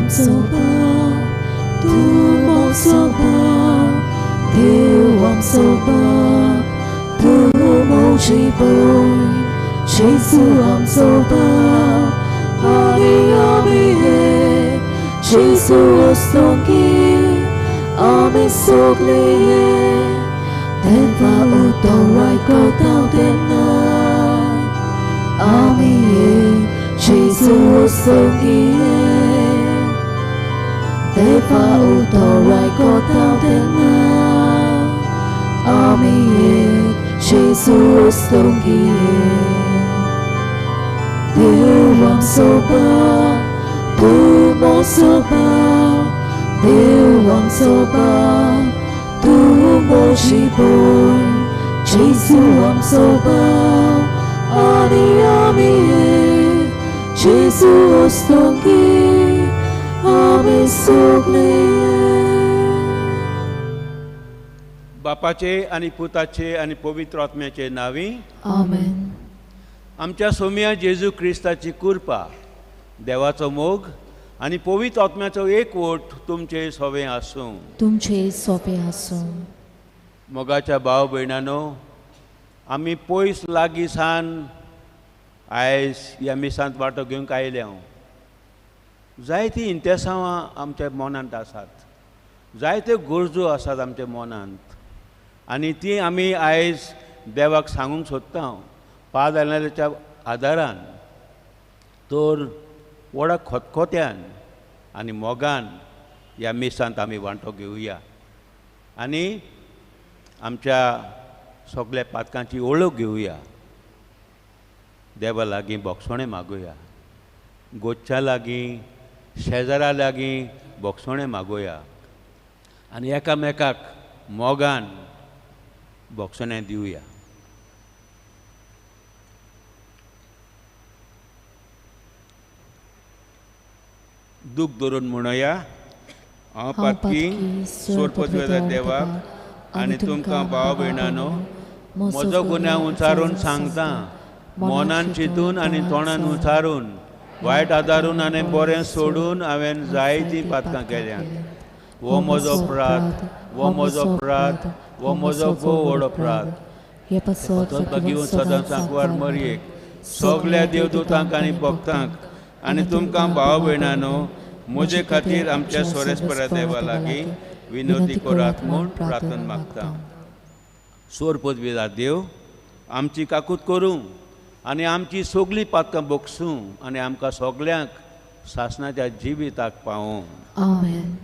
आमचो बाव, तूं मोचो बाव, देव आमचो बाव, तूं मोची भयण, जेजू आमचो बाव, आमी हे जेजू वस्तोंकी, आमी सोगले हे देवा उतोराय कोताव देनाय, आमी हे जेजू वस्तोंकी देवा utorai kotaw denay, ami Jesus tonggie. Dewam soba, tumo soba, dewam soba, tumo shiboy, Jesus am soba, ami Jesus tonggie. आमी सोगले बापाचे आणि पुताचे आणि पवित्र आत्म्याचे नावी आमेन. आमच्या सोम्या जेजू क्रिस्ताची कृपा, देवाचो मोग आणि पवित्र आत्म्याचो एकवट तुमचे सोबे आसूं. तुमचे सोबे आसूं. मोगाच्या भाव भयणांनो, आमी पयस लागीं सान आयज ह्या मिसांत वांटो घेवंक आयल्या. जायती इंतेसांवां आमच्या मनांत आसात, जायत्यो गरजो आसात आमच्या मनांत, आनी ती आमी आयज देवाक सांगूंक सोदता. पाद आयल्याच्या आदारान तर व्हडा खतखत्यान आनी मोगान ह्या मिसांत आमी वांटो घेवया आनी आमच्या सगळ्या पातकांची वळख घेवया. देवा लागीं बोगसोणें मागुया, गोच्या लागीं शेजारा लागीं बोगसोणें मागोया आनी एकामेकाक मोगान बोगसोणें दिवया. दूख धरून म्हणया, हांव पातकी सोरपतवेदा देवाक आनी तुमकां भाव भयणांनो, म्हजो गुन्यांव उचारून सांगता. मनान चिंतून आनी तोंडान उचारून, वायट आदारून आनी बरें सोडून हांवें जायतीं पातकां केल्यां. वो म्हजो अपराध, वो म्हजो अपराध, वो म्हजो भोव व्हड अपराध. घेवन सदांच सांकवार मरयेक सगल्या देवदूतांक आनी भक्तांक आनी तुमकां भाव भयणांनो, म्हजे खातीर आमच्या सोरेस्परा देवा लागीं विनोदी करात म्हूण प्रार्थना मागता. सोर पदवीदार देव, आमची काकूत करूं आनी आमची सगळीं पातकां बोगसूं आनी आमकां सगल्यांक सासणाच्या जिविताक पावूं. आमेन.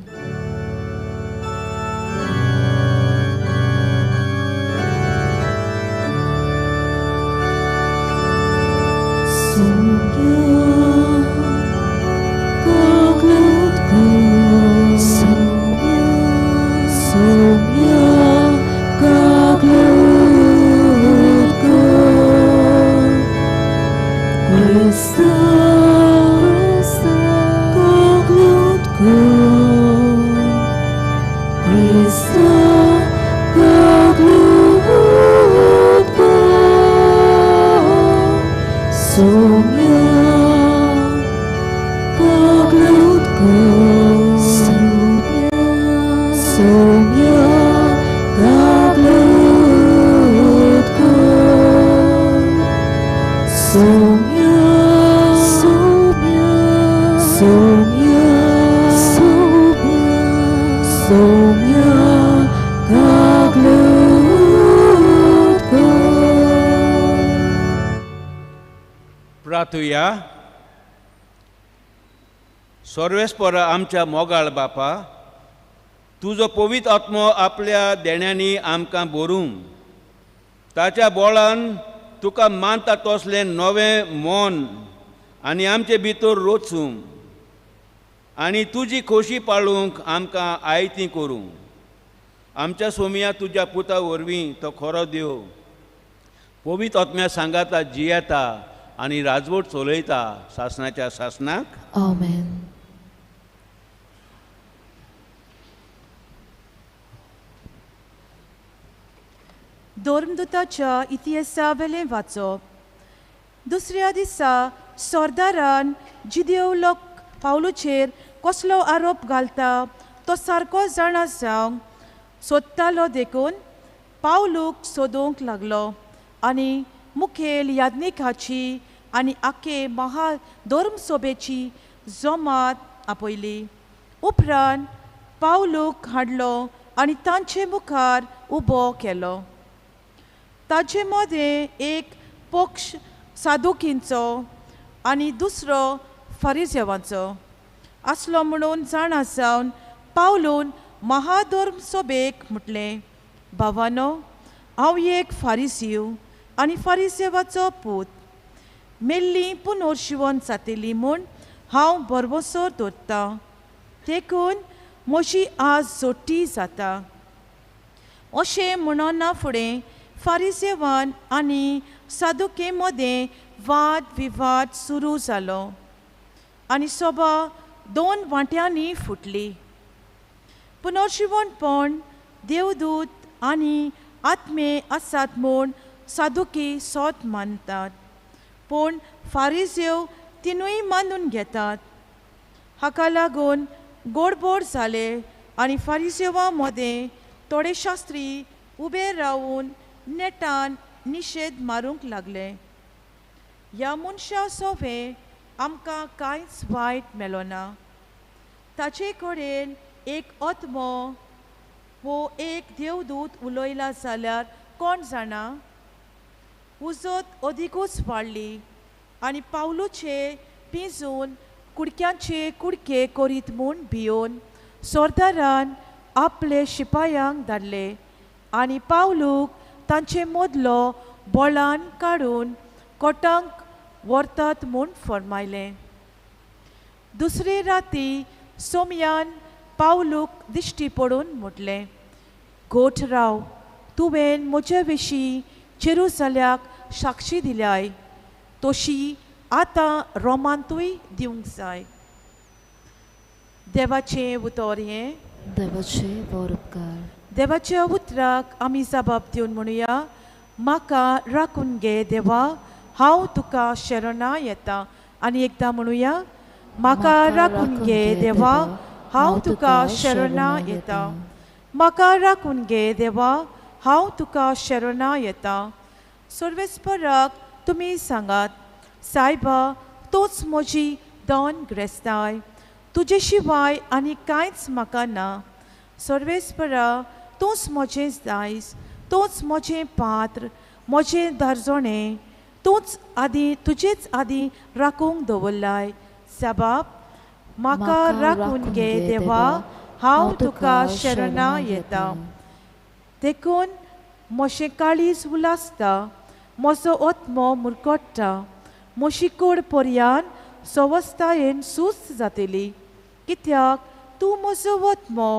प्रार्थुया. सर्वेस्परा आमच्या मोगाळ बापा, तुजो पवित्र आत्मो आपल्या देण्यांनी आमकां भरूंक, ताच्या बोळान तुका मानता तसलें नवें मन आनी आमचे भितर रोचूं आनी तुजी खोशी पाळूंक आमकां आयती करूं. आमच्या सोमिया तुज्या पुता वरवीं तो खरो देव पवित्र आत्म्या सांगाता जियेता आनी राजवट चलयता सासणाच्या सासणाक. आमेन. धर्मदूताच्या इतिहासा वेलें वाचप. दुसऱ्या दिसा सोर्दारान जिदेव लोक पावलुचेर कसलो आरोप घालता तो सारको जाणा जावंक सोदतालो देखून पावलूक सोदूंक लागलो आनी मुखेल याज्ञिकाची आनी आखे महाधर्मसभेची जमात आपयली. उपरांत पावलूक हाडलो आनी तांचे मुखार उबो केलो. ताचे मदें एक पक्ष सादुकींचो आनी दुसरो फारिसेवांचो आसलो म्हणून जाणा जावन पावलून महाधर्मसभेक म्हटलें, भावानो, हांव एक फारिसीव आनी फारिसेवाचो पूत. मेल्लीं पुनर्जीवन जातलीं म्हूण हांव भरवसो दवरतां, देखून म्हजी आज जोडटी जाता. अशें म्हणना फुडें फारिसेवान आनी सादुके मदें वाद विवाद सुरू जालो आनी सभा 2 वांट्यांनी फुटली. पुनर्जीवनपण, देवदूत आनी आत्मे आसात म्हूण सादुकी सोत मानतात, पूण फारिसेव तिनूय मानून घेतात. हाका लागून गोडबोड जाले आनी फारिसेवां मदें थोडे शास्त्री उबे रावन नेटान निशेध मारूंक लागले. ह्या मनशा सोबे आमकां कांयच वायट मेलो ना. ताचे कडेन एक आत्मो वो एक देवदूत उलयला जाल्यार कोण जाणा. उजत अदिकूच वाडली आनी पावलूचे पिंजून कुडक्यांचे कुडके करीत म्हूण भियोन सरदारान आपले शिपायांक धाडले आनी पावलूक तांचे मदलो बोळान काडून कोटांक व्हरतात म्हूण फरमायलें. दुसरे राती सोमयान पावलूक दिश्टी पडून म्हटलें, गोठ राव, तुवें म्हजे विशीं जेरुसल्याक साक्षी दिल्याय तशी आतां रोमांतूय दिवंक जाय. देवाचें उतर हें. देवाचे उपकार. देवाच्या उतराक आमी जबाब दिवन म्हणुया, म्हाका राखून घे देवा, हांव तुका शरणा येता. आनी एकदां म्हणुया, म्हाका राखून घे देवा, हांव तुका शरणा येता. म्हाका राखून घे देवा, हांव तुका शरणा येता. सर्वेस्पराक तुमी सांगात, सायबा, तूंच म्हजी दोन ग्रेस्ताय, तुजे शिवाय आनी कांयच म्हाका ना. सर्वेस्परा, तूंच म्हजें दायज, तूंच म्हजें पात्र, म्हजें दारजोणें, तुजेच आदी राखूंक दवरलाय. जबाब, म्हाका राखून घे देवा, हांव तुका शरणा येता. देखून म्हजें काळीज उलासता, म्हजो आत्मो मुरगोडटा, म्हजी कूड पर्यान सवस्थायेन सुस्त जातली, कित्याक तूं म्हजो आत्मो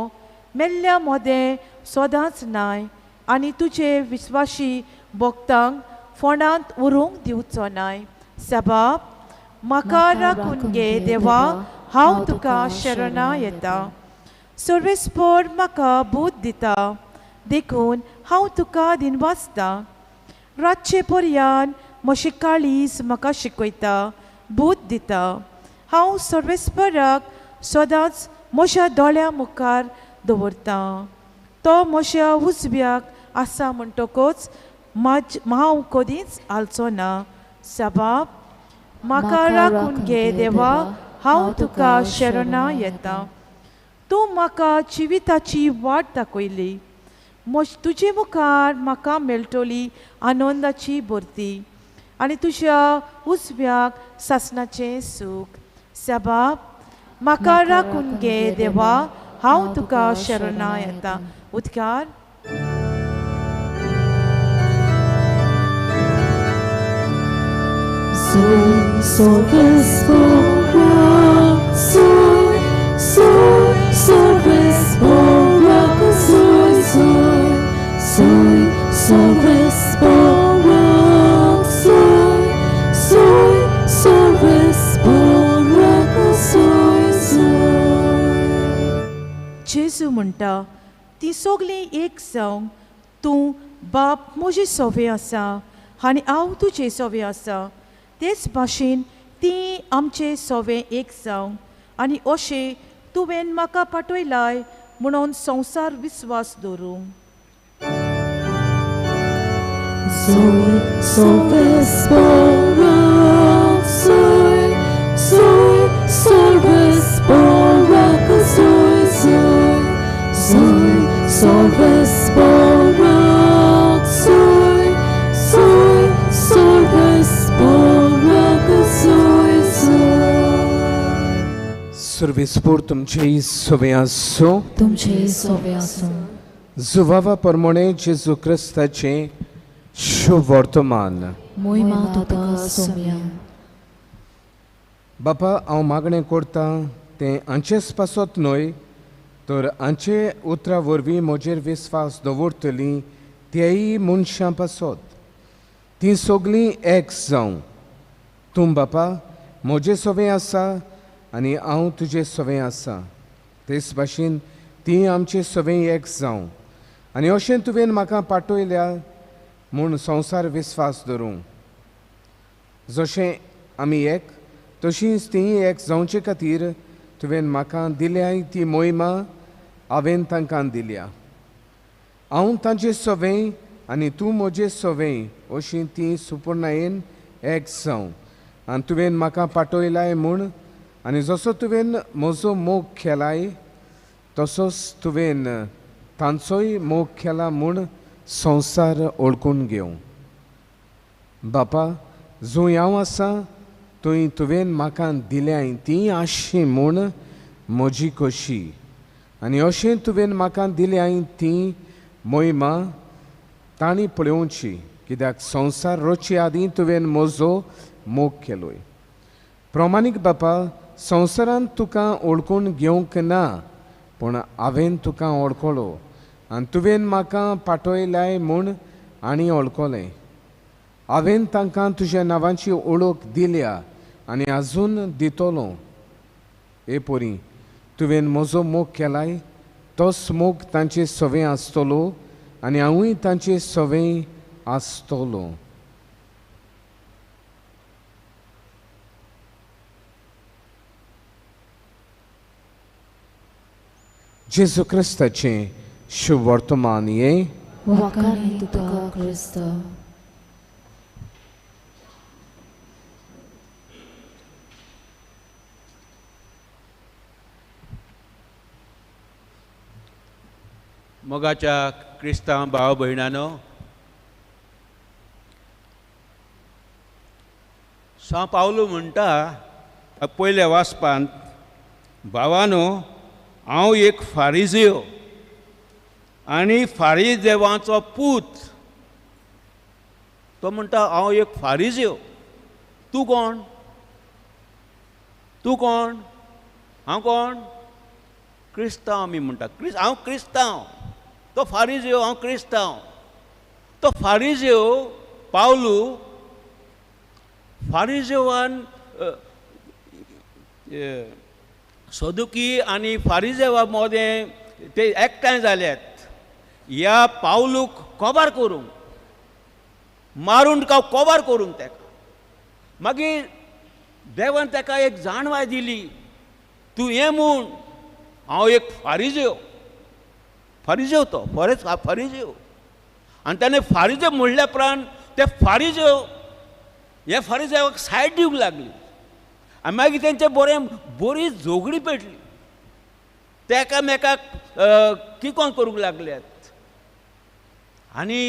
मेल्ल्या मदें सदांच नाय आनी तुजे विस्वाशी भक्तांक फोंडांत उरूंक दिवचो नाय. जबाब, म्हाका राखून घे देवा, हांव तुका शरणा येता. सर्वेस्पर म्हाका बोध दिता, देखून हांव तुका दिनवासता. रातचे पर्यान म्हजें काळीज म्हाका शिकयता, बोध दिता. हांव सर्वेस्पराक सदांच म्हज्या दोळ्या मुखार दवरता. तो म्हज्या उजव्याक आसा म्हणटकूच हांव कधीच हालचो ना. जबाब, म्हाका राखून घे देवा, हांव तुका शरणा येता. तूं म्हाका जिविताची वाट दाखयली, तुजे मुखार म्हाका मेळटली आनंदाची भरती आनी तुज्या उजव्याक सासणाचें सूख. जबाब, म्हाका राखून घे देवा, हांव तुका शरणा येता. उद्गार. Soy, sorvesporak, sorvesporak, sorvesporak, जेजू म्हणटा, ती सगळीं एक जावंक तूं बाप म्हजे सोबे आसा आनी हांव तुजे सोबे आसा, तेच भाशेन ती आमचे सोबे एक जावंक आनी अशें तुवें म्हाका पाठयलाय म्हणून संवसार विस्वास दवरूं. Soy solves borak, soy solves borak, soy solves borak, soy solves borak, सर्विसपूर तुमचे सोवे आसो. तुमचे सोवे आसूं. जुवावा प्रमाणे जेजू क्रिस्ताचे शुभ वर्तमान. मोहिमा तुका सोम्या. बापा हांव मागणें करता तें हांचेच पासत न्हय तर हांचे उतरा वरवीं म्हजेर विस्वास दवरतलीं तेय मनशां पासत. तीं सगलीं एक जावं. तूं बापा म्हजें सोवें आसा आनी हांव तुजें सोवें आसा. तेच भाशेन तीं आमचें सोवें एक जावं आनी अशें तुवें म्हाका पाठयल्या म्हूण संवसार विस्वास धरूं. जशें आमी एक तशींच तीं एक जावचे खातीर तुवें म्हाका दिल्या ती मोहिमा हांवें तांकां दिल्या. हांव तांचें सोवें आनी तूं म्हजें सोवें अशीं तीं सुपूर्णायेन एक जावं. आनी तुवें म्हाका पाठयलाय म्हूण आनी जसो तुवें म्हजो मोग केलाय तसोच तुवें तांचोय मोग केला म्हूण संवसार ओळखून घेवं. बापा जंय हांव आसा थंय तुवें म्हाका दिल्याय ती आशी म्हूण म्हजी खोशी आनी अशें तुवें म्हाका दिल्याय ती मोहिमा तांणी पळोवची कित्याक संवसार रचे आदीं तुवें म्हजो मोग केलोय. प्रमाणीक बापा संवसारांत तुका ओळखून घेवंक ना पूण हांवें तुका ओळखलो आनी तुवें म्हाका पाठयलाय म्हूण आनी ओळखलें. हांवें तांकां तुज्या नांवांची ओळख दिल्या आनी आजून दितलो. हे पोरी तुवें म्हजो मोग केलाय तोच मोग तांचे सोवें आसतलो आनी हांवूय तांचे सोवें आसतलो. जेजू क्रिस्ताचें शुभ वर्तमान हे. वखाणी तुका क्रिस्त. मोगाच्या क्रिस्तांव भाव भयणानो, सा पावलो म्हणटा पयल्या वाचपांत, भावानो हांव एक फारिझेव आनी फारिझेवाचो पूत. तो म्हणटा हांव एक फारिझेव. तूं कोण? तूं कोण? हांव कोण? क्रिस्तांव आमी म्हणटा. हांव क्रिस्तांव. तो फारिझेव, हांव क्रिस्तांव. तो फारिझेव पावलू फारिझेवान सदुकी आनी फारिझेवा मदें ते एकठांय जाल्यात ह्या पावलूक कोबार करूंक, मारून कोबार करूंक ताका. मागीर देवान ताका एक जाणवाय दिली, तूं हें म्हूण हांव एक फारिझेव. फारिझेव तो फारिझेव. आनी ताणें फारिझेव म्हणल्या उपरांत ते फारिझेव हे फारिझेवाक सायड दिवंक लागली आनी मागीर तेंचे बरी झगडी पेटली. ते एकामेकाक किकोन करूंक लागल्यात आनी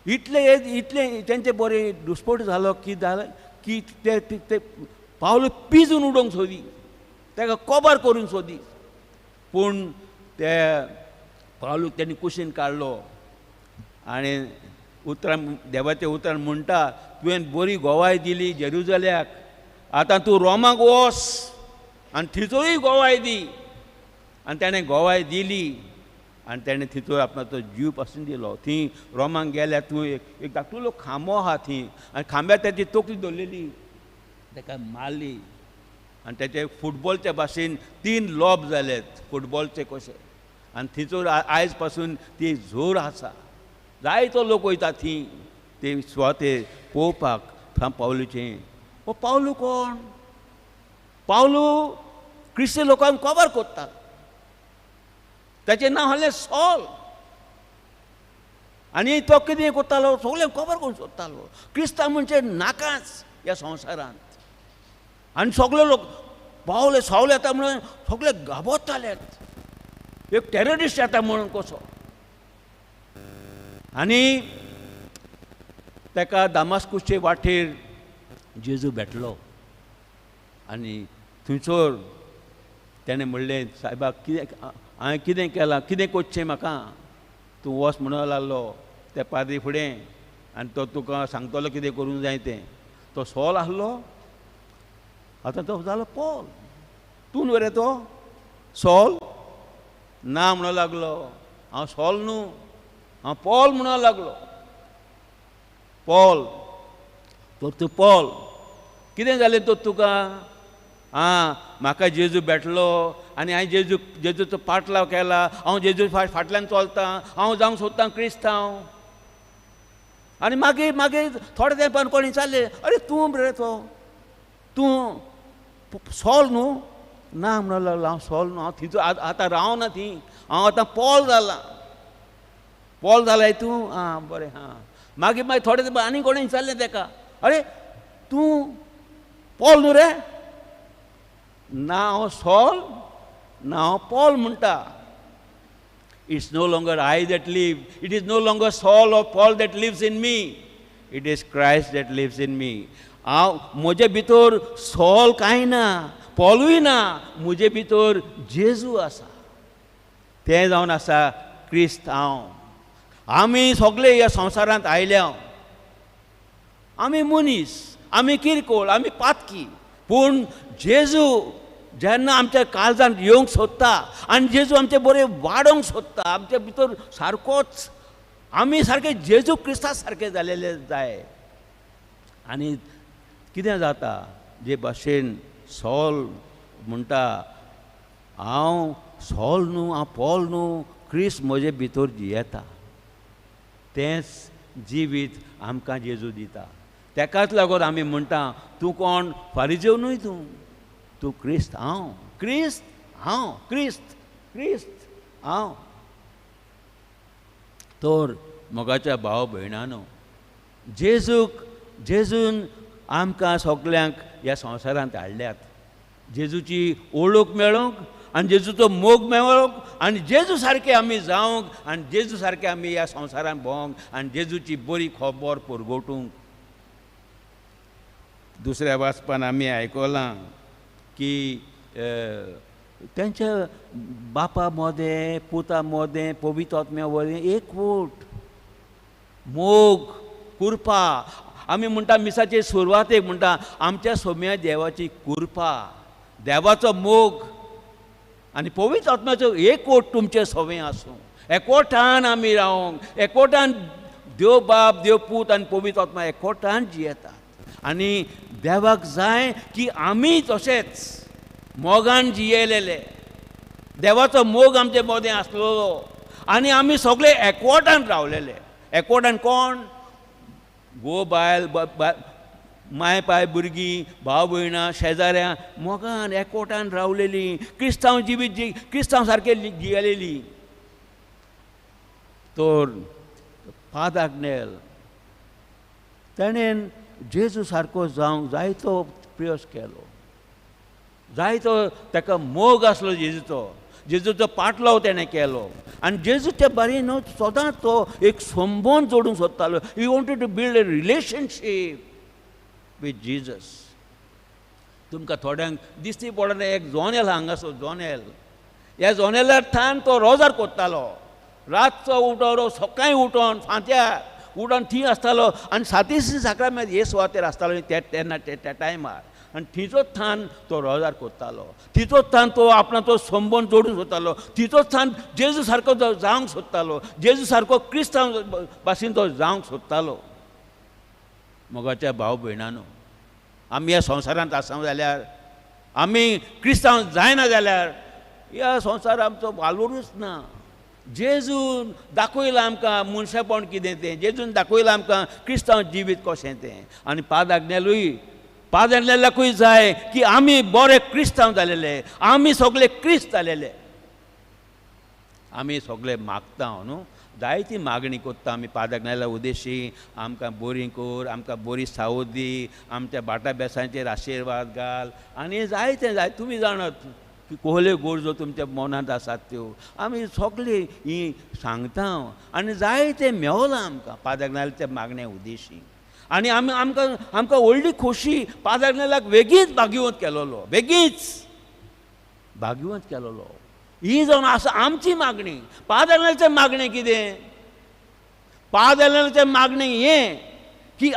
इतले तेंचे बरें दुस्पोट जालो की ते पावलो पिजून उडोवंक सोदी, ताका कोबार करूंक सोदी. पूण ते पावलूक तेणी कुशीन काडलो आनी देवाच्या उतरान म्हणटा, तुवें बरी गोवाय दिली जेरुजल्याक, आतां तूं रोमाक वच आनी थंयचोय गोवाय दी. आनी ताणें गोवाय दिली आनी ताणें थंयचो आपणाचो जीव पासून दिलो. थंय रोमाक गेल्यार थंय एक धाकटुलो खांबो आहा थंय आनी खांब्यार ताची तकली दवरलेली, ताका मारली आनी ताचे फुटबॉलच्या भाशेन 3 लॉब जाल्यात फुटबॉलचे कशे. आनी थंयचो आयज पासून ती झोर आसा. जायतो लोक वयता थंय ते स्वाते पळोवपाक पावलूचें. हो पावलू कोण? पावलू क्रिस्ती लोकांक कवर करता. ताचें नांव आहलें सॉल. आनी तो कितें करतालो, सगळें कवर करून सोदतालो. क्रिस्तांव म्हणजे नाकाच ह्या संवसारांत. आनी सगळे लोक पावले सावले येता म्हणून सगळे घाबरताले, एक टेररिस्ट येता म्हणून कसो. आनी ताका दामास्कुसचे वाटेर जेजू भेटलो. आनी थंयसर ताणें म्हणलें, सायबाक हांवें कितें केलां, कितें करचें म्हाका. तूं वच म्हणूंक लागलो त्या पाद्री फुडें आनी तो तुका सांगतलो कितें करूंक जाय तें. तो सॉल आसलो, आतां तो जालो पॉल. तूं न्हू रे तो सॉल? ना म्हणूंक लागलो. हांव सॉल न्हू, हांव पॉल म्हणूंक लागलो. पॉल, तो तूं पॉल. कितें जालें तर तुका? म्हाका जेजू भेटलो आनी हांवें जेजूचो पाटलाव केला. हांव जेजू फाटल्यान चलतां, हांव जावंक सोदतां क्रिस्तांव. आनी मागीर थोडे तेंपान कोणी विचारलें, अरे तूं रे तो, तूं सॉल न्हू? ना म्हणूंक लागलो, हांव सॉल न्हू, हांव थंयचो आतां रावना थंय, हांव आतां पॉल जालां. पॉल जालाय तूं? बरें. मागीर थोडे तेंपान आनी कोणें विचारलें ताका, अरे तूं पॉल न्हू रे? ना हांव सॉल ना, हांव पॉल म्हणटा. It's no longer I that live, it is no longer Saul or Paul that lives in me, it is Christ that lives in me. हांव म्हजे भितर सॉल कांय ना, पॉलूय ना, म्हजे भितर जेजू आसा. तें जावन आसा क्रिस्त हांव. आमी सगळे ह्या संवसारांत आयल्या, आमी मनीस, आमी किरकोळ, आमी पातकी. पूण जेजू जेन्ना आमच्या काळजांत येवंक सोदता आनी जेजू आमचे बरें वाडोवंक सोदता, आमच्या भितर सारकोच आमी सारके जेजू क्रिस्ता सारके जालेले जाय. आनी कितें जाता, जे भाशेन सॉल म्हणटा, हांव सॉल न्हू, हांव पॉल न्हू, क्रिस्त म्हजे भितर जियेता. तेंच जिवीत आमकां जेजू दिता. तेकाच लागून आमी म्हणटा, तूं कोण? फारिजेव न्हय तूं क्रिस्त हांव, क्रिस्त हांव, क्रिस्त हांव. तर मोगाच्या भाव भयणानो, जेजून आमकां सगल्यांक ह्या संवसारांत हाडल्यात. जेजूची ओळख मेळोवंक आनी जेजूचो मोग मेळोवंक आनी जेजू सारके आमी जावंक आनी जेजू सारके आमी ह्या संवसारांत भोवंक आनी जेजूची बरी खबर परगोटूंक. दुसऱ्या वाचपान आमी आयकलां की तेंच्या बापा मोदें, पुता मोदें, पवित्र आत्म्या वरवीं एकवट मोग, कृपा. आमी म्हणटा मिसाचे सुरवातेक म्हणटा, आमच्या सोम्या देवाची कृपा, देवाचो मोग आनी पवित्र आत्म्याचो एकवट तुमचे सवें आसूं. एकवटान आमी रावंक, एकवटान देव बाप, देव पूत आनी पवित्र आत्मा एकवटान जियेतात. आनी देवाक जाय की आमी तशेंच मोगान जियेलेले, देवाचो मोग आमचे मदें आसलेलो आनी आमी सगळे एकवटान रावलेले. एकवटान कोण? घोव बायल, माय पाय भुरगीं, भाव भयणां, शेजाऱ्यां मोगान एकवटान रावलेलीं, क्रिस्तांव जिवीत क्रिस्तांव सारके जियेलेलीं. तर पाद आग्नेल ताणें जेजू सारको जावंक जायतो प्रयास केलो. जायतो ताका मोग आसलो जेजूचो पाटलाव ताणें केलो. आनी जेजूच्या बारीन सदांच तो एक संबंद जोडूंक सोदतालो. He wanted to build a relationship with Jesus. तुमकां थोड्यांक दिसती पडना, एक जोनेल हांगासर जोनेल, ह्या जोनेलार थान तो रोजार कोत्तालो. रातचो उठोन सकाळीं उठोन फांत्यार उठोन थंय आसतालो आनी सातीस साकरामेंत हे सुवातेर आसतालो तेन्ना त्या टायमार. आनी थंयचोच थान तो रोजार कोत्तालो, थंयचोच थान तो आपणाचो संबंद जोडूंक सोदतालो, थंयचोच थान जेजू सारको तो जावंक सोदतालो, जेजू सारको क्रिस्तांव भाशेन तो जावंक सोदतालो. मोगाच्या भाव भयणानो, आमी ह्या संवसारांत आसा जाल्यार, आमी क्रिस्तांव जायना जाल्यार ह्या संवसार आमचो वालोरूच ना. जेजून दाखयलां आमकां मनशापण कितें तें, जेजून दाखयलां आमकां क्रिस्तांव जिवीत कशें तें. आनी पाद आग्नेलूय पाद्यांतल्याकूय जाय की आमी बरे क्रिस्तांव जालेले, आमी सगळे क्रिस्त जालेले. आमी सगळे मागता न्हू, जायती मागणी करता आमी पाद्यांतल्या उद्देशी. आमकां बरी कर, आमकां बरी सावत दी, आमच्या बाटा बेसांचेर आशिर्वाद घाल, आनी जाय तुमी जाणात की कोहल्यो गरजो तुमच्या मनांत आसात त्यो आमी सगळी ही सांगता. आनी जायते मेवलां आमकां पाद्यांतल्या मागण्या उद्देशी. आनी आमकां व्हडली खोशी पाद्यांतल्याक वेगळीच भाग्यवंत केलोलो, वेगळीच भाग्यवंत केलोलो. ही जावन आसा आमची मागणी. पाद्यांतल्याचें मागणें कितें? पाद्यांतल्याचें मागणें हें की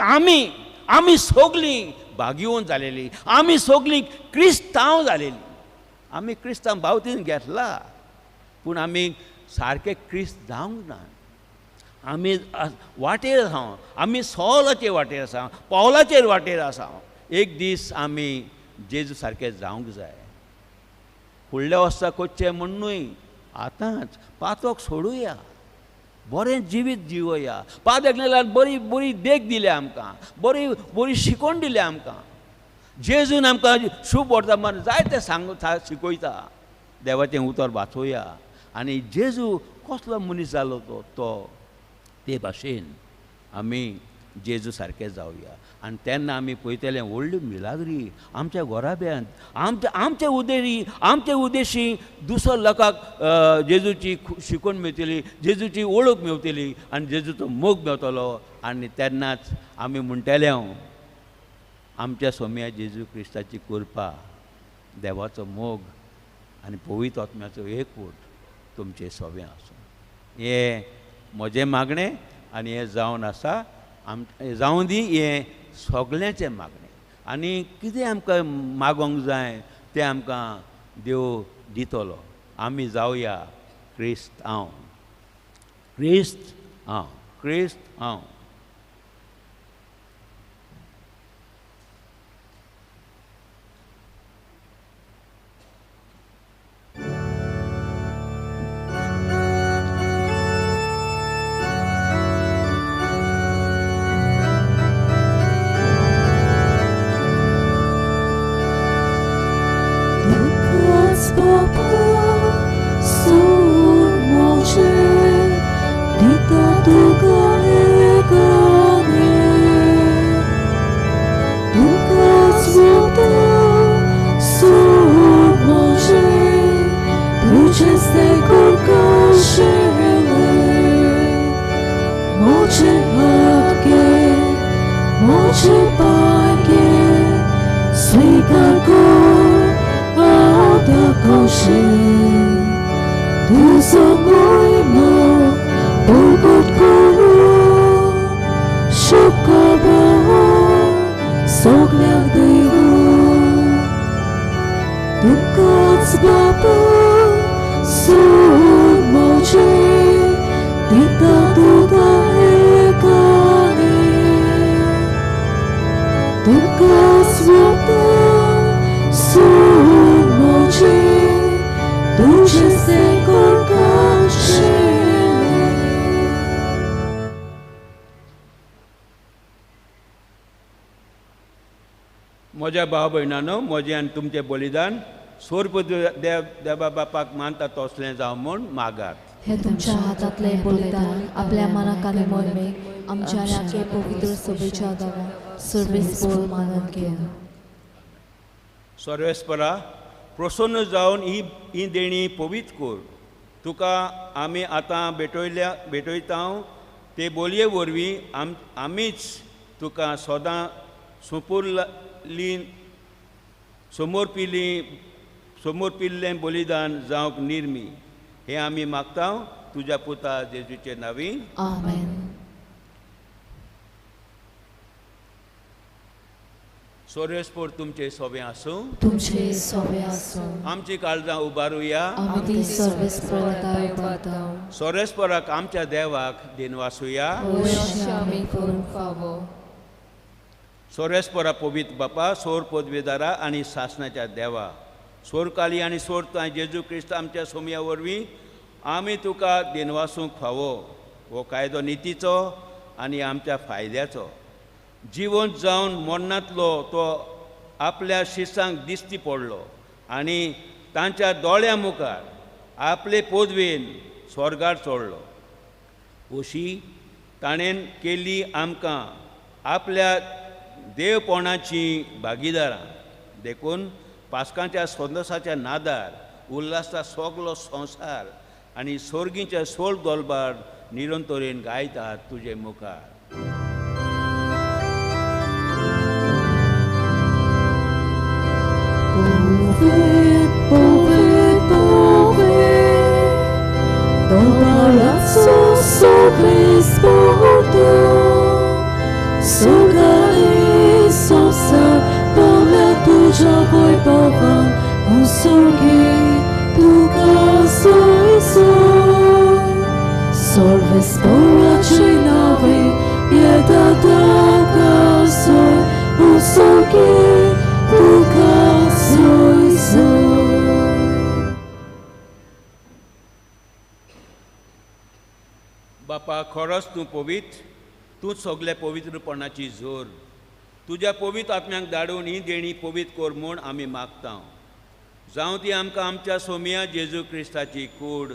आमी सगळीं भाग्यवंत जालेलीं, आमी सगळीं क्रिस्तांव जालेलीं. आमी क्रिस्तांव भावतीन घेतला, पूण आमी सारके क्रिस्त जावंक ना. आमी वाटेर आसा, आमी सॉलाचे वाटेर आसा, पावलाचेर वाटेर आसा. एक दीस आमी जेजू सारके जावंक जाय. फुडल्या वर्सा कोच्चें म्हणूय आतांच पातोक सोडुया, बरें जिवीत जिवया. पाद्यांतल्यान बरी बरी देख दिली आमकां, बरी बरी शिकोवण दिली आमकां. जेजून आमकां शुभ वर्तमान जायते शिकयता. देवाचें उतर वाचोवया. आनी जेजू कसलो मनीस जालो तो ते भाशेन आमी जेजू सारके जावया. आनी तेन्ना आमी पळयतले व्हडली मिलाग्री आमच्या घोराब्यांत, आमचे उद्देशी दुसऱ्या लोकांक जेजूची शिकवण मेळटली, जेजूची वळख मेळटली, आनी जेजूचो मोग मेळटलो. आनी तेन्नाच आमी म्हणटले आमच्या सोम्या जेजू क्रिस्ताची कृपा, देवाचो मोग आनी पवित्र आत्म्याचो एकवट तुमचे सोबे आसूं. हे म्हजें मागणें आनी हें जावन आसा. जावं दी हें सगळ्यांचें मागणें. आनी कितें आमकां मागोंक जाय तें आमकां देव दितलो. आमी जावया क्रिस्त हांव, क्रिस्त हांव, क्रिस्त हांव. म्हज्या भाव भयणांनो, म्हजें आनी तुमचें बलिदान स्वर्ग देवा बापाक मानता तसलें जावं म्हूण मागात. हे तुमच्या हातांतले बलिदान आपल्या मनाक आनी मोहिमेक आमच्या आनी आख्खे पवित्र सभेच्या आदारान सर्वेस्पर मानून घेया. सर्वेस्परा, प्रसन्न जावन ही देणी पवित्र कर. तुका आमी आतां भेटयता ते बोलये वरवीं आमीच तुका सदां समोरपिल्लें बलिदान जावंक निर्मी. हें आमी मागता तुज्या पुता जेजूचे नांवी. आमेन. सर्वेस्पर तुमचे सोबे आसूं. तुमचे सोबे आसूं. आमची काळजां उबारुया. आमी ती सर्वेस्पराताय उबारताव. सर्वेस्पराक आमच्या देवाक दिनवासुया. अशें आमी करूंक फावो. सर्वेस्परा पवित्र बापा, सोर पदवेदारा आनी शासनाच्या देवा, सोरकाली आनी सोरताय जेजू क्रिस्त आमच्या सोमया वरवीं आमी तुका दिनवासूंक फावो. हो कायदो नितीचो आनी आमच्या फायद्याचो. जिवंत जावन मरणांतलो तो आपल्या शिसांक दिश्टी पडलो आनी तांच्या दोळ्या मुखार आपले पदवेन स्वर्गार चोडलो. अशी ताणें केल्ली आमकां आपल्या देवपणाची भागीदारां देखून पास्कांच्या संदेशाच्या नादार उल्हासा सगलो संवसार आनी सर्गीच्या सोल दोलबार निरंतरेन गायतात तुजे मुखार. Powiedz, powiedz, powiedz, do palazzo sobie sporto, Sogali sosa, pola tuja voi povan, un sorgi, tu casoi soi, sorve sporaci navi, jeda da casoi, un sorgi, tu casoi soi. बापा खरोच तूं पवित्र, तूं सगल्या पवित्रपणाची जोर. तुज्या पवित्र आत्म्यांक धाडून ही देणी पवित्र कर म्हूण आमी मागता. जावं ती आमकां आमच्या सोमिया जेजू क्रिस्ताची कूड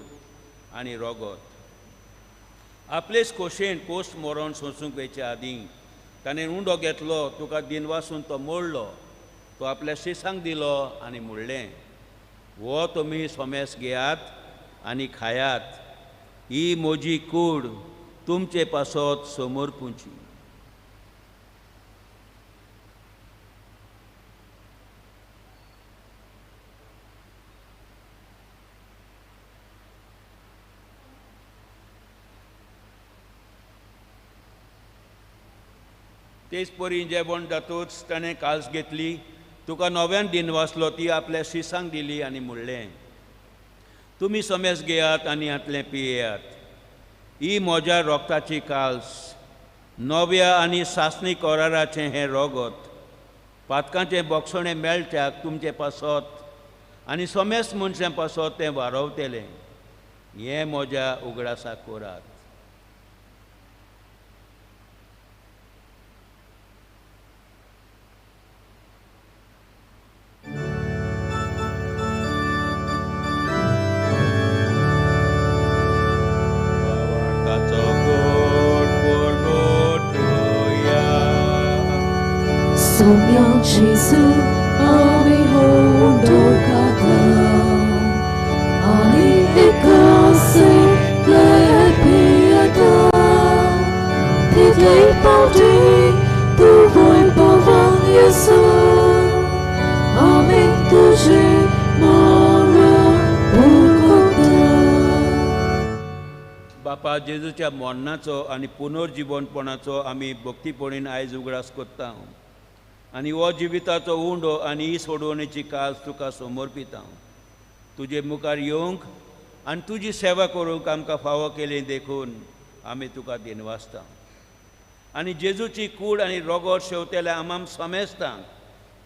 आनी रोगत. आपलेच खोशेन पोस्ट मरण सोंसूंक वेच्या आदीं ताणें उंडो घेतलो, तुका दिनवासून तो मोडलो, तो आपल्या शिसांक दिलो आनी म्हणलें, हो तुमी सोमेस घेयात आनी खायात, ही म्हजी कूड तुमचे पासत समोर पुंची. तेच परी जेवण जातूच ताणें काल्स घेतली, तुका नव्यान दिनवासलो, ती आपल्या शिसांक दिली आनी म्हणलें, तुमी सोमेस घेयात आनी हातलें पियेयात, ही म्हज्या रोगताची काल्स, नव्या आनी सासणी कराराचें हें रोगत, पातकांचें बोगसणें मेळट्याक तुमचे पासत आनी सोमेस मनशां पासत तें वारवतलें. हें म्हज्या उगडासाक करात. Somiam Jesu, ami hondo kadam, ani ikase lepiadam, tidlei paudi, tu voi pavan Jesu, ami tuje mara urkodam. बापा जेजूच्या मरणाचो आनी पुनर्जीवनपणाचो आमी भक्तीपणीन आयज उगडास करता आनी हो जिविताचो उंडो आनी ही सोडवणेची कास तुका समर्पिता. तुजे मुखार येवंक आनी तुजी सेवा करूंक आमकां फावो केलें देखून आमी तुका दिनवासता. आनी जेजूची कूड आनी रोगोट शेवतेल्या आमाम समेस्तांक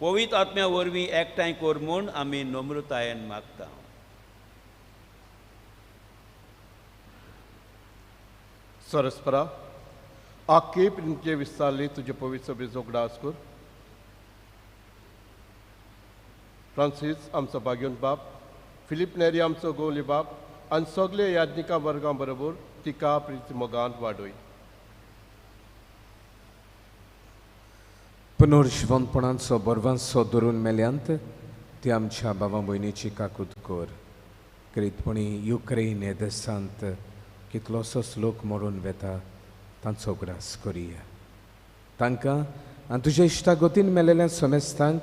पवित्र आत्म्या वरवीं एकठांय कर म्हूण आमी नम्रतायेन मागता. सरस्परा आख्खे प्रिंचे विस्तारले तुजे पवित्र सभेचो उगडास कर. फ्रांसीस आमचो भाग्योन बाप, फिलीप नेरी आमचो गोवली बाप आनी सगळे याज्ञिका वर्गां बरोबर तिका प्रीती मोगान वाडय. पुनर्जीवनपणाचो बरवांचो धरून मेल्यांत ती आमच्या भावां भयणीची काकूट कर. करीतपणी युक्रेन हे देशांत कितलोसोच लोक मरून वेता तांचो उगडास करिया. तांकां आनी तुज्या इश्टागतीन मेलेल्या समेस्तांक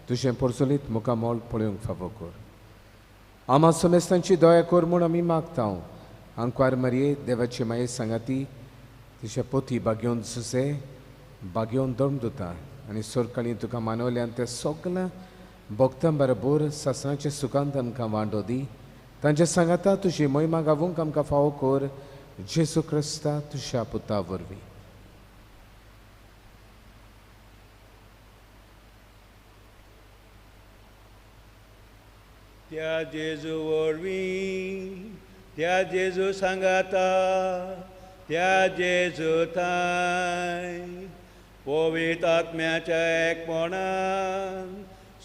तुजें पोरचोलीत मुखामोल पळोवंक फावो कर. आमा समेस्तांची दया कर म्हूण आमी मागता. आंकवार मरये देवाची माये सांगाती तिचे पोती बागेवन झुजे बागेवन दम दोता आनी सोरकाळी तुका मानवल्यान ते सगळ्या भक्तां बरोबर सासणाच्या सुखांत आमकां वांटो दी. तांच्या सांगाता तुजी महिमा गावूंक आमकां फावो कर. जेजू क्रिस्ता तुज्या पुता वरवीं. त्या जेजू वरवीं, त्या जेजू सांगाता, त्या जेजू थाय पवित्र आत्म्याच्या एकपणान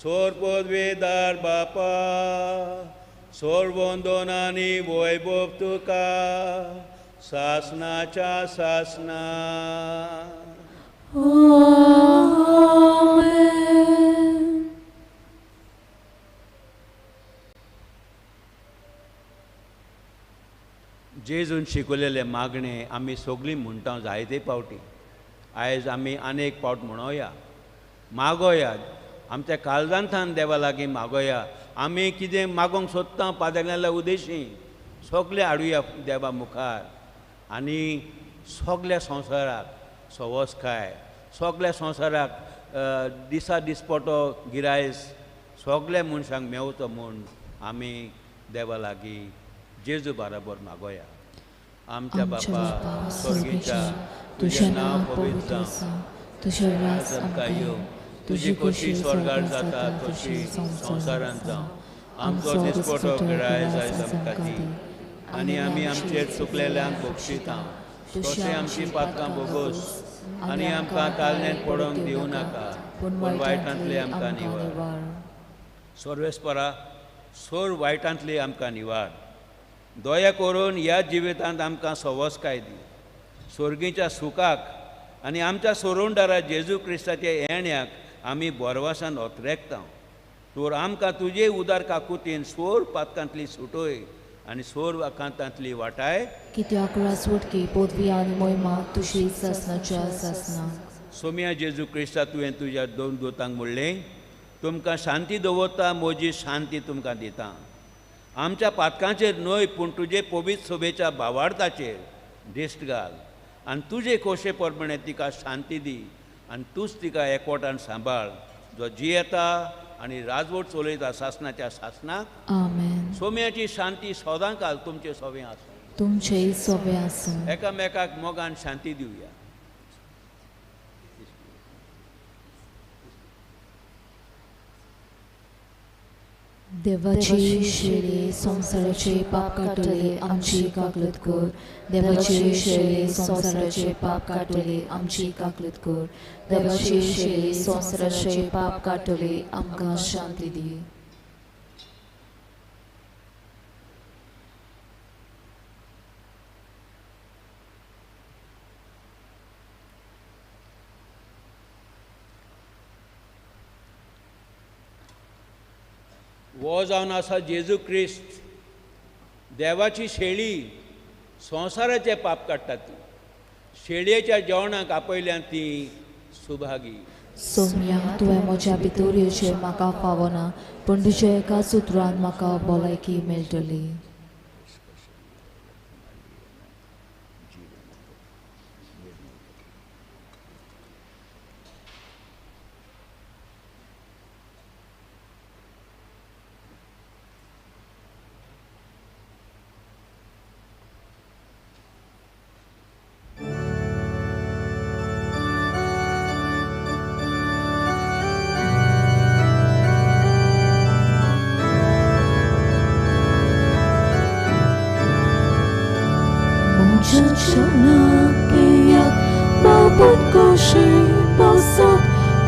सोरपोदवेदार बापा सोरवंदोनानी वैभव तुका सासनाच्या सासना Amen. जेजून शिकवलेले मागणे आमी सगळीं म्हणटा जायते फावटी आयज आमी आनेक फावट म्हणोया मागोया आमच्या काळजांतल्यान देवा लागीं मागोया आमी कितें मागोंक सोदता पाद्यांगल्या उद्देशी सगळे हाडुया देवा मुखार आनी सगळ्या संवसाराक सवस्काय सगळ्या संवसाराक दिसा दिसपटो गिरायस सगळ्या मनशांक मेवचो म्हूण आमी देवा लागीं जेजू बरोबर मागोया आमच्या बापा स्वर्गीच्या तुझें नांव पवित्र जावं तुझें राज आमकां येवं तुजी खोशी स्वर्गार जाता तशी संवसारांत जावं आमचो दिसपटो गिरायस आयज आमकां दी आनी आमी आमचेर चुकलेल्यांक बक्षिता तशें आमची पातकां बोगोस आनी आमकां तालनेंत पडोवंक दिवं नाका पूण वायटांतले आमकां निवार सर्वेस्परा सोर वायटांतली आमकां निवार दया करून ह्या जिवितांत आमकां सवस्काय दी स्वर्गीच्या सुखाक आनी आमच्या सोरोंडारा जेजू क्रिस्ताच्या येण्याक आमी बोरवासान ओतरेकता तोर आमकां तुजे उदार काकुतीन सोर पातकांतली सुटोय आनी सोर वाकांतांतली वाटाय कित्याक रासवटकी पदवी आनी मोहिमा तुजी सासनाच्या सासना सोम्या जेजू क्रिस्ता तुवें तुज्या दोन दोतांक म्हणलें तुमकां शांती दवरता म्हजी शांती तुमकां दिता आमच्या पातकांचेर न्हय पूण तुजे पवित्र सोबेच्या भावार्थाचेर दिश्ट घाल आनी तुजे खोशे प्रमाणे तिका शांती दी आनी तूंच तिका एकवटान सांबाळ जो जियेता आनी राजवट चलयता सासनाच्या सासनाक आमेन सोम्याची शांती सदां काल तुमचे सोबे आसूं तुमचेय सोबे आसूं एकामेकाक मोगान शांती दिवया देवाची शेळे संसाराचे पाप काटले आमची काकलत कर देवाची शेळे संसाराचे पाप काटले आमची काकलत कर देवाची शेळे संसाराचे पाप काटले आमकां शांती दी वो जावन आसा जेजू क्रिस्त देवाची शेळी संवसाराचे पाप काडटा ती शेळयेच्या जेवणाक आपयल्यान ती सुभागी सोम्या तुवें म्हज्या भितर येवचें म्हाका फावना पूण तुज्या एकाच उतरान म्हाका भलायकी मेळटली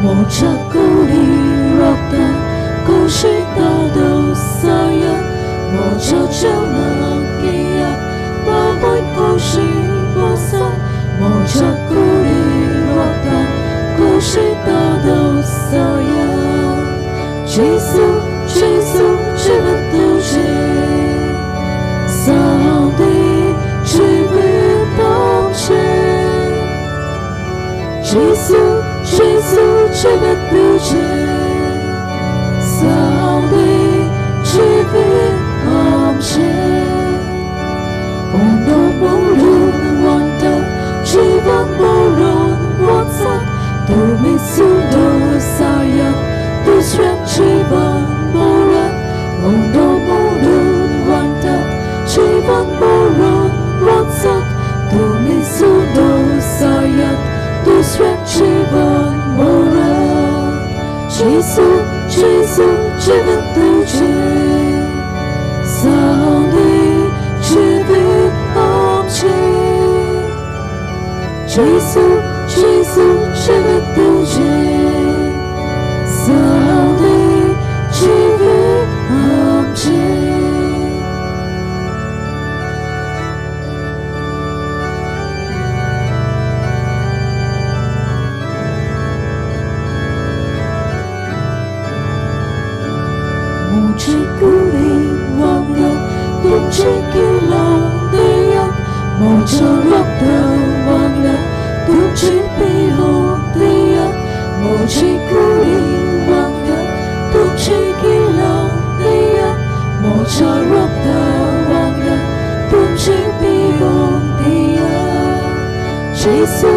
Mocha kuri rokta koshi tado sayan mocha chana kia baboy koshi bosa mocha kuri rokta koshi tado sayan Jesus Jesus chivatuche Saudi chivatuche Jesus Jesus chivatuche Saudi chivatuche Ondo morun wanta chivan morun watsat Tumi sundo sayat Tusrem chivan moran Ondo morun wanta chivan morun watsat Tumi sundo sayat Tusrem chivan moran Jesus Jesus chivatuche Saudi chivatuche Jesus, Jesus, जिवित तुझे जाऊ दे जिवित आमचे मुझे कुड़ी वांगा तुझे किलांदिया मुझे रक्ता वांगा तुझे पिहोंदिया मुझे कुड़ी वांगा तुझे किलांदिया मुझे रक्ता वांगा तुझे पिहोंदिया यीशु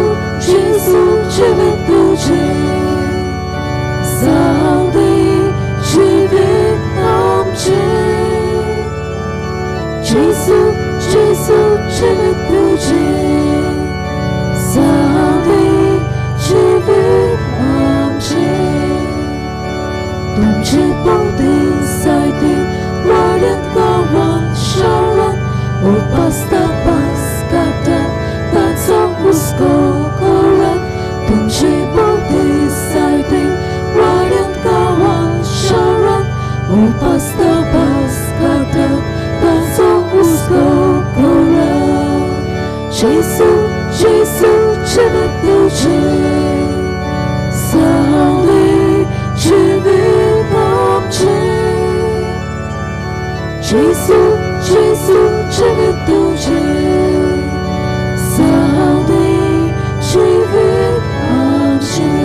यीशु जीवित तुझे जाऊ दे जिवित आमचे यीशु यीशु जीवित तुझे जाऊ दे जिवित आमचे तुमचे पोते सायते वाड्यात गावांत शारांत उपासतापास काढतात ताचो हुस्को करात तुमचे पोते सायते वाड्यात गावांत शारांत उपासतापास काढतात ताचो हुस्को करात यीशु यीशु जीवित तुझे जाऊ दे जिवित आमचे यीशु यीशु जीवित तुझे जाऊ दे जिवित आमचे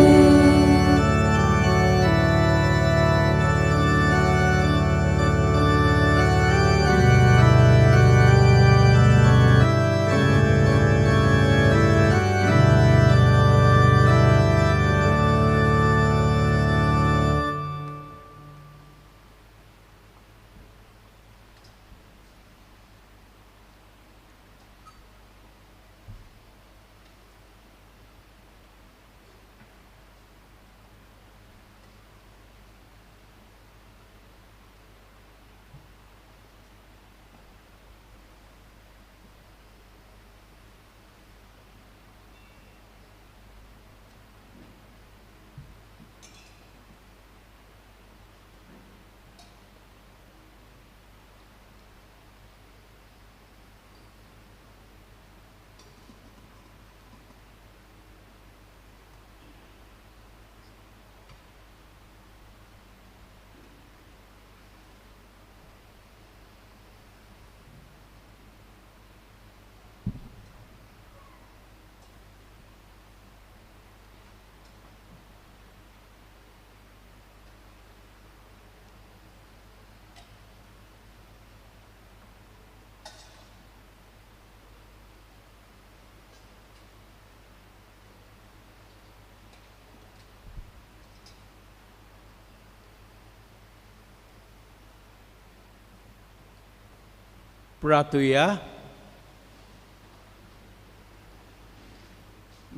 प्रार्थुया.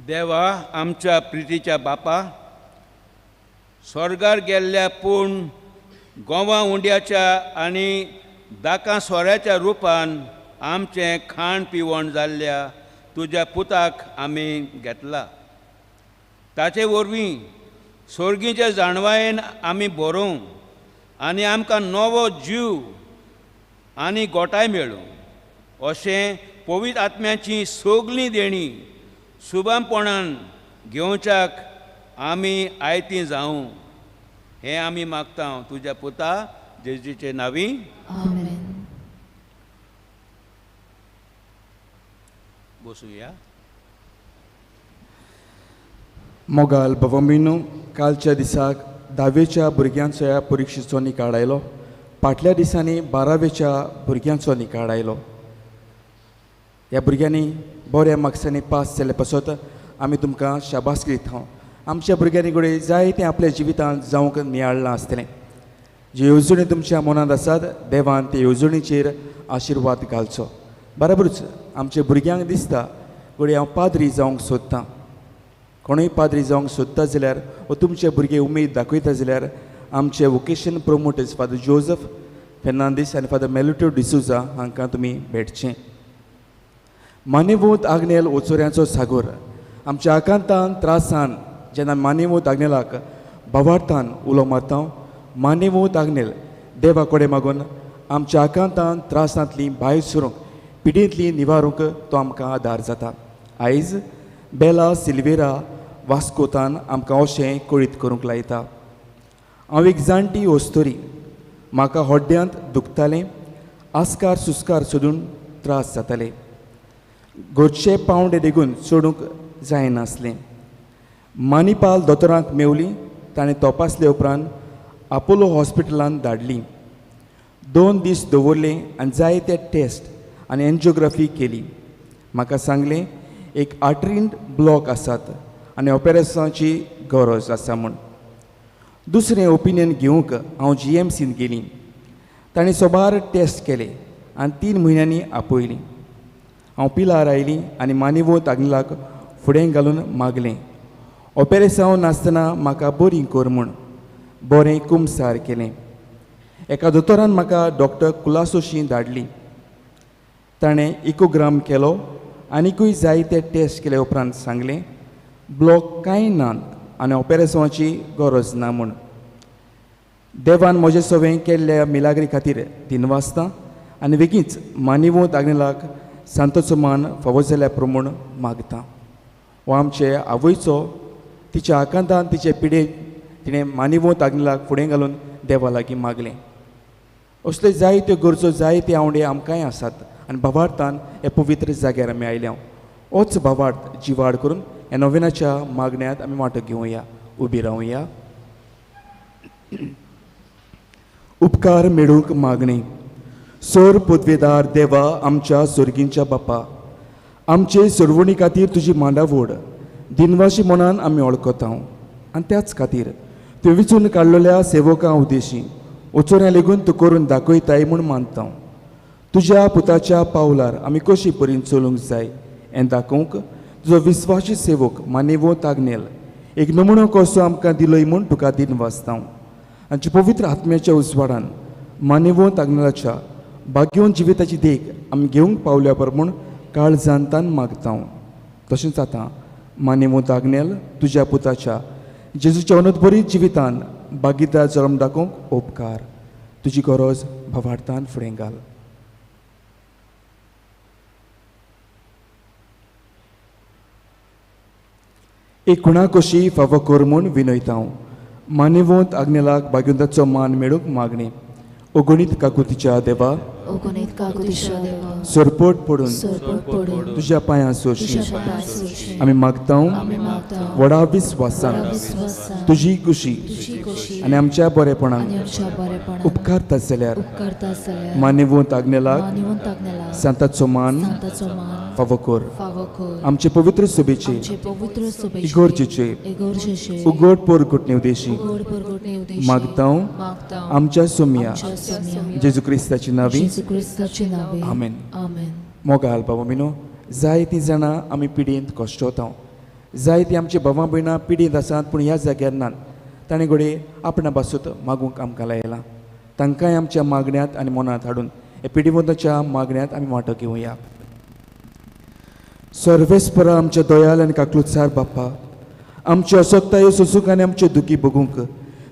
देवा आमच्या प्रितीच्या बापा, स्वर्गार गेल्ल्या पूण गोवा उंड्याच्या आनी दाका सोऱ्याच्या रुपान आमचें खाण पिवण जाल्ल्या तुज्या पुताक आमी घेतला. ताचे वरवीं सर्गीच्या जाणवायेन आमी बरोवं आनी आमकां नवो जीव आनी गोटाय मेळूं अशें पवित्र आत्म्याची सगलीं देणी सुभामपणान घेवच्याक आमी आयतीं जावं हें आमी मागता तुज्या पुता जेजूचे नांवी. आमेन. बसूया. मोगाल बवंबिनो कालच्या दिसाक 10वेच्या भुरग्यांचो ह्या परिक्षेचो निकाल आयलो. फाटल्या दिसांनी 12वेच्या भुरग्यांचो निकाल आयलो. ह्या भुरग्यांनी बऱ्या मार्क्सांनी पास जाले पासत आमी तुमकां शाबासकी दिता. आमच्या भुरग्यांनी घडये जायतें आपल्या जिवितांत जावंक मेळ्ळां आसतलें. जे येवजणी तुमच्या मनांत आसात देवान ते येवजणीचेर आशिर्वाद घालचो. बरोबरूच आमच्या भुरग्यांक दिसता घडये हांव पाद्री जावंक सोदतां. कोणूय पाद्री जावंक सोदता जाल्यार वा तुमचे भुरगे उमेद दाखयता जाल्यार आमचे vocation promoters father Joseph Fernandes आनी फादर मेलुटो डिसुजा हांकां तुमी भेटचें. मानेवूत आग्नेल ओचोऱ्यांचो सागोर आमच्या आकांतान त्रासान जेन्ना मानेवूत आग्नेलाक भावार्थान उलो मारता मानेवूत आग्नेल देवा कडेन मागून आमच्या आकांतान त्रासांतलीं भायर सरूंक पिडींतलीं निवारूंक तो आमकां आदार जाता. आयज बेला सिल्वेरा वास्कोतान आमकां अशें कळीत करूंक लायता. हांव एक जाणटी वस्तोरी म्हाका होड्ड्यांत दुखतालें आस्कार सुस्कार सोडून त्रास जाताले. घरचे पावंडे देगून सोडूंक जायनासलें. मानिपाल दोतोरांक मेवली. ताणें तपासले उपरांत आपोलो हॉस्पिटलांत धाडली. 2 दीस दवरले आनी जायते टेस्ट आनी एन्जिओग्राफी केली. म्हाका सांगलें एक आर्टरींत ब्लॉक आसात आनी ऑपेरेशनाची गरज आसा म्हूण. दुसरें ओपिनियन घेवंक हांव GMCन गेली. ताणें सोबार टेस्ट केले आनी 3 म्हयन्यांनी आपयली. हांव पिलार आयली आनी मानेवूत आग्नेलाक फुडें घालून मागलें ऑपेरेशन नासतना म्हाका बरी कर म्हूण. बरें कुमसार केलें. एका दोतोरान म्हाका डॉक्टर कुलासोशी धाडली. ताणें इकोग्राम केलो आनीकूय जायते टेस्ट केले उपरांत सांगलें ब्लॉक कांय नात आनी ऑपेरेशनाची गरज ना म्हूण. देवान म्हजे सवें केल्ल्या मिलाग्री खातीर दिनवासतां आनी बेगीच मानेवूत आग्नेलाक सांतोचो मान फावो जाल्या प्रमाण मागता. हो आमचे आवयचो तिच्या आकांतान तिचे पिडेक तिणें मानेवूत आग्नेलाक फुडें घालून देवा लागीं मागलें. असल्यो जायत्यो गरजो जायते आवडे आमकांय आसात आनी भावार्थान हे पवित्र जाग्यार आमी आयल्या. होच भावार्थ जिवाड करून ह्या नोवेनाच्या मागण्यांत आमी वांटो घेवया. उबी रावया. उपकार मेळूंक मागणी. सोर पदवेदार देवा आमच्या सर्गींच्या बापा, आमचे सोडवणी खातीर तुजी मांडावड दिनवाशी मनान आमी वळखता आनी त्याच खातीर तुवें विचून काडलेल्या सेवकां उद्देशी उचोऱ्या लेगून तूं करून दाखयताय म्हूण मानता. तुज्या पुताच्या पावलार आमी कशी परीन चलूंक जाय हें दाखोवंक तुजो विस्वासी सेवक मानेवूत आग्नेल एक नमुनो कसो आमकां दिलोय म्हूण तुका दिनवासता. आमच्या पवित्र आत्म्याच्या उजवाडान मानेवूत आग्नेलाच्या भाग्यवन जिविताची देख आमी घेवंक पावल्या म्हूण काळजांतान मागता. तशेंच आतां मानेवूत आग्नेल तुज्या पुताच्या जेजूच्या अनंतभरीत जिवितान बागीदार जल्म दाखोवंक उपकार. तुजी गरज भावार्थान फुडें घाल. एक कुणा कशी फावो कर म्हूण विनयता. मानेवूत आग्नेलाक भाग्यवंताचो मान मेळूंक मागणी. अगणीत काकुतीच्या देवा, अगणित काकुतीच्या देवा, सोरपोट पडून सोरपोट पडून तुज्या पांयां सोशी तुज्या पांयां सोशी आमी मागता आमी मागता व्हडा विस्वासान विस्वासान तुजी खुशी तुजी खोशी आनी आमच्या बरेपणाक आनी आमच्या बरेपणाक उपकारता जाल्यार उपकारता जाल्यार मानेवूत आग्नेलाक मानेवंत आग्नेलाक सांताचो मान सांताचो मान फावो कर. फावो कर. आमचे पवित्र सभेचे आमचे पवित्र सभेचे इगोर्जेचे इगोर्जेचे उगड पोरगुटणे उद्देशी उगड परगटणे उद्देशी मागता मागता आमच्या सोम्या आमच्या सोम्या जेजू क्रिस्ताची नावी. जेजू क्रिस्ताची नावे. आमेन. आमेन. मोगाल बाबा मिनो जायतीं जाणां आमी पिडींत कश्टवता. जायतीं आमची भावां भयणां पिडींत आसात पूण ह्या जाग्यार नात. ताणें घोडये आपणा बासूत मागूंक आमकां लायला. तांकांय आमच्या मागण्यांत आनी मनांत हाडून हे पिडीवंताच्या मागण्यांत आमी वांटो घेवया. सर्वेस्परा आमच्या दयाल आनी काकलुतसार बाप्पा, आमच्यो अशक्तायो सोसूंक आनी आमच्यो दुखी बगूंक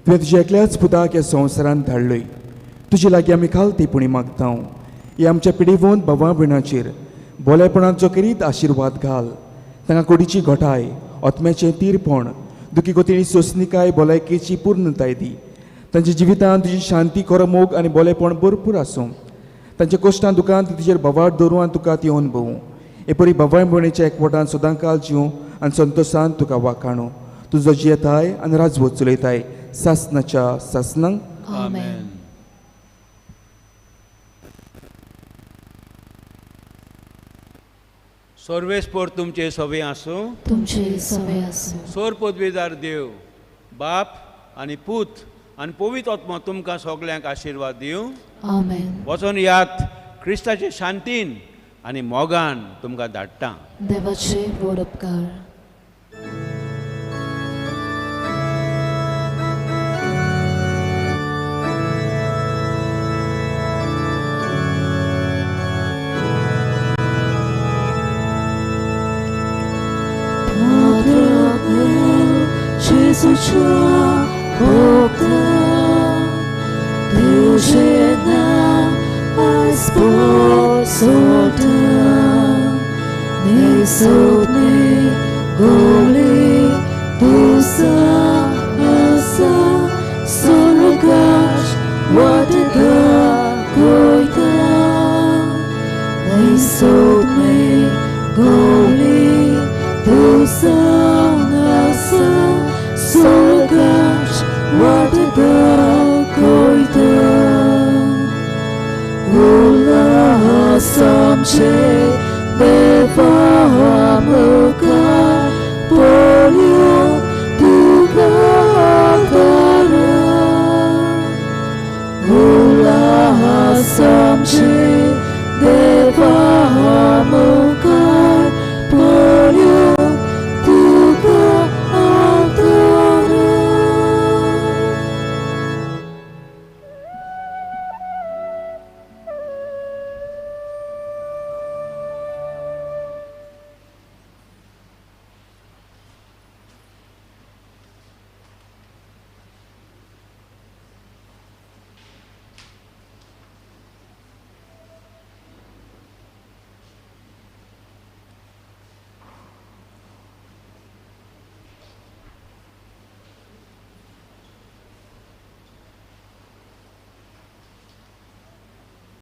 तुवें तुज्या एकल्याच पुताक ह्या संवसारांत धाडलोय. तुजे लागीं आमी खालतीपणी मागता. हे आमच्या पिडीवंत भावां भयणांचेर बोलेपणाचो करीत आशिर्वाद घाल. तांकां कुडीची घोटाय, आत्म्याचें तीरपण, दुखी कोतींनी सोंसणीकाय भलायकेची पूर्णताय दी. तांच्या जिवितांत तुजी शांती, खरो मोग आनी बोलेपण भरपूर आसूं. तांच्या कश्टां दुखांत तुजेर भवाट दवरूं आनी तुका ती अनुभवूं. हे परी भावां भयणीच्या एकवटान सदांकाल जिवूं आनी संतोशान तुका वाखाणू. तुजो जियेताय आनी राजवट चलयताय सासनाच्या सासनांक. आमेन. सर्वेस्पर तुमचे सवे आसूं. तुमचे सवे आसूं. सोर पदवेदार देव, बाप आनी पूत आनी पवित्र आत्मा तुमकां सगल्यांक आशिर्वाद दिवं. आमेन. वचून यात क्रिस्ताचे शांतीन आनी मोगान तुमकां धाडटा. देवाचे व्हड उपकार. 수차 복다 Dujena Asposolta Ne Sotne Goli Dusa Asa Soragash Wadaga Goita Ne Sotne Goli Dusa Asa Soragash Wadaga Goita Ula Samche Deva Muka